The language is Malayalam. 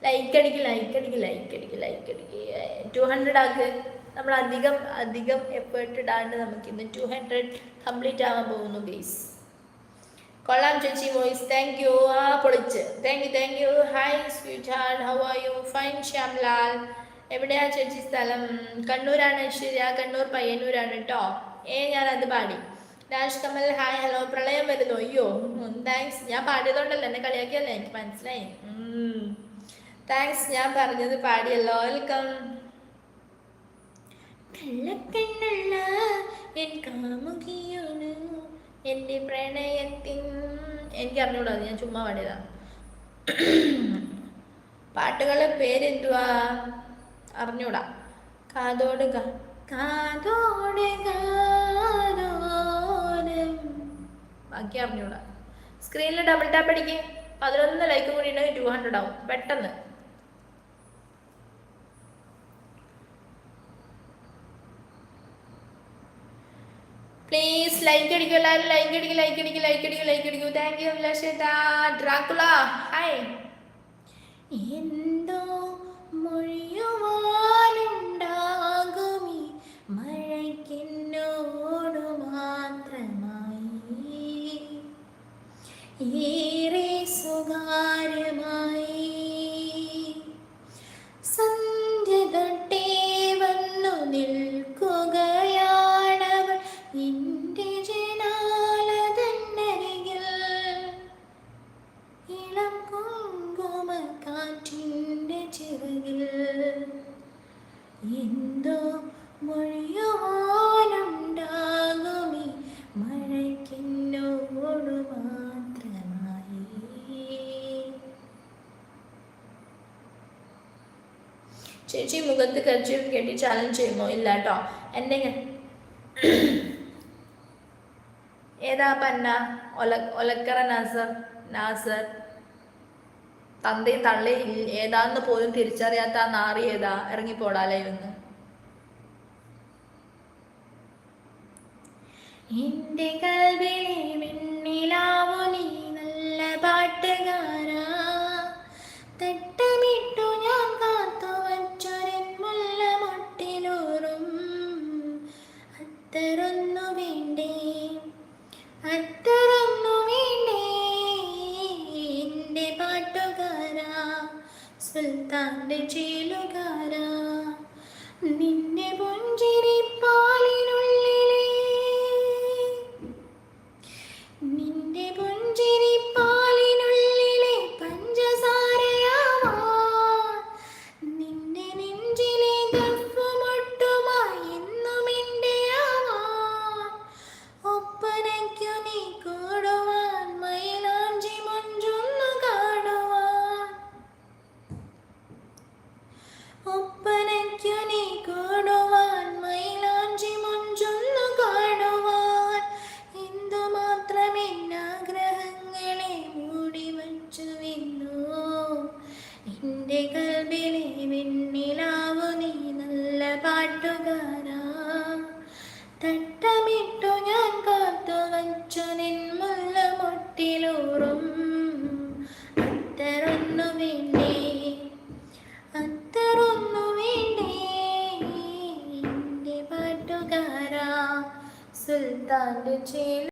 ലൈക്ക് അടിക്ക് ലൈക്ക് അടിക്ക് ലൈക്ക് അടിക്ക് ലൈക്ക് അടിക്ക് 200 ആക്ക്. നമ്മൾ അധികം അധികം എഫേർട്ട് ഇടാണ്ട് നമുക്ക് ഇന്ന് 200 കംപ്ലീറ്റ് ആവാൻ പോകുന്നു ഗൈസ്. കൊള്ളാം ചേച്ചി വോയിസ്, താങ്ക് യു. ആ പൊളിച്ച്, thank you. Hi sweet heart, how are you? Fine Shyamlal. എവിടെയാ ചേച്ചി സ്ഥലം? കണ്ണൂരാണ് ഐശ്വര്യ, കണ്ണൂർ പയ്യന്നൂരാണ് കേട്ടോ. ഞാനത് പാടി. Raj Kamal hi hello. പ്രളയം വരുന്നു, അയ്യോ താങ്ക്സ്. ഞാൻ പാടിയതുകൊണ്ടല്ല, എന്നെ കളിയാക്കിയല്ലേ, എനിക്ക് മനസ്സിലായി. താങ്ക്സ്, ഞാൻ പറഞ്ഞത് പാടിയല്ലോ. വെൽക്കം. കള്ളക്കണ്ണുള്ള എൻ കാമുകിയാണ് എൻ്റെ പ്രണയത്തിൻ. എനിക്ക് അറിഞ്ഞൂടാ, ഞാൻ ചുമ്മാ പാടിയതാ. പാട്ടുകളുടെ പേരെന്തുവാ അറിഞ്ഞൂടാ. കാതോട് കാതോട് കാതോരം, ബാക്കി അറിഞ്ഞൂടാ. സ്ക്രീനിൽ ഡബിൾ ടാപ്പ് അടിക്ക്. 11 ലൈക്ക് കൂടി ഉണ്ടെങ്കിൽ 200 ആവും പെട്ടെന്ന്. പ്ലീസ് ലൈക്ക് അടിക്കൂ എല്ലാവരും. ലൈക്ക് അടിക്കും ലൈക്ക് അടിക്കും ലൈക്ക് അടിക്കും ലൈക്ക് അടിക്കൂ. താങ്ക് യു അഭിലാഷേട്ടാ. Dracula hi. എന്തോ മൊഴിയുവാനുണ്ടാകുമി മഴയ്ക്കെന്നോടു മാത്രമായി, ഏറെ സ്വകാര്യമായി. സന്ധ്യ തൊട്ടേ വന്നു നിൽക്കുകയാണവൾ നിന്റെ ജനാലതന്നരികിൽ. ഇളം കുങ്കുമ കാറ്റിൻ്റെ ചിറകിൽ എന്തോ മൊഴിയുവാനുണ്ടാകുമി മഴയ്ക്കെന്നോടു മാത്രമായി. ചേച്ചി മുഖത്ത് കർച്ചീഫ് കെട്ടി ചാലഞ്ച് ചെയ്യുമോ? ഇല്ല കേട്ടോ. എൻ്റെ ഏതാ പന്ന? ഒലക്കറ നാസർ തന്തി തള്ളി ഏതാന്ന് പോലും തിരിച്ചറിയാത്ത ആ നാറി ഏതാ? ഇറങ്ങിപ്പോടാലേ ഒന്ന്. എൻ്റെ കൽവിലെ മിന്നിലാവു നീ നല്ല പാട്ടുകാരാ, തട്ടമിട്ടു ഞാൻ കാത്തു വച്ചൊരൻ മുല്ല മൊട്ടിലൂറും. അത്തറൊന്നു വേണ്ടേ അത്തറൊന്നു വേണ്ടേ എൻ്റെ പാട്ടുകാരാ, സുൽത്താൻ്റെ